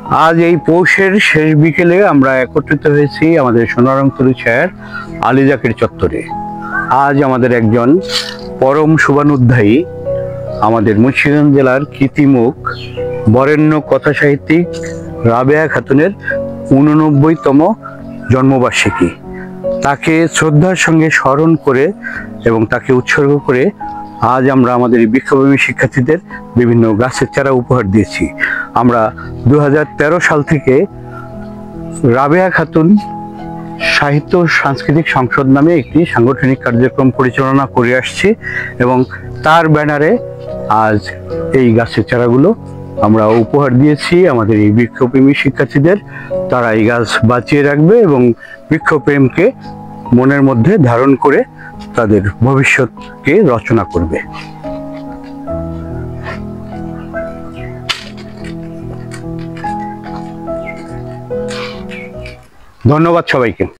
আজ এই পৌষের শেষ বিকেলে আমরা একত্রিত হয়েছি আমাদের সোনারংতরী ছায়ার আলী জাকের চত্বরে। আজ আমাদের একজন পরম শুভানুধ্যায়ী, আমাদের মুন্সিগঞ্জ জেলার কৃতিমুখ বরেণ্য কথা সাহিত্যিক রাবেয়া খাতুনের 89তম জন্মবার্ষিকী। তাকে শ্রদ্ধার সঙ্গে স্মরণ করে এবং তাকে উৎসর্গ করে আজ আমরা আমাদের বৃক্ষপ্রেমী শিক্ষার্থীদের বিভিন্ন গাছের চারা উপহার দিয়েছি। আমরা 2013 সাল থেকে রাবেয়া খাতুন সাহিত্য সাংস্কৃতিক সংসদ নামে একটি সাংগঠনিক কার্যক্রম পরিচালনা করে আসছি এবং তার ব্যানারে আজ এই গাছের চারাগুলো আমরা উপহার দিয়েছি আমাদের এই বৃক্ষপ্রেমী শিক্ষার্থীদের। তারা এই গাছ বাঁচিয়ে রাখবে এবং বৃক্ষপ্রেমকে মনের মধ্যে ধারণ করে তাদের ভবিষ্যৎকে রচনা করবে। ধন্যবাদ সবাইকে।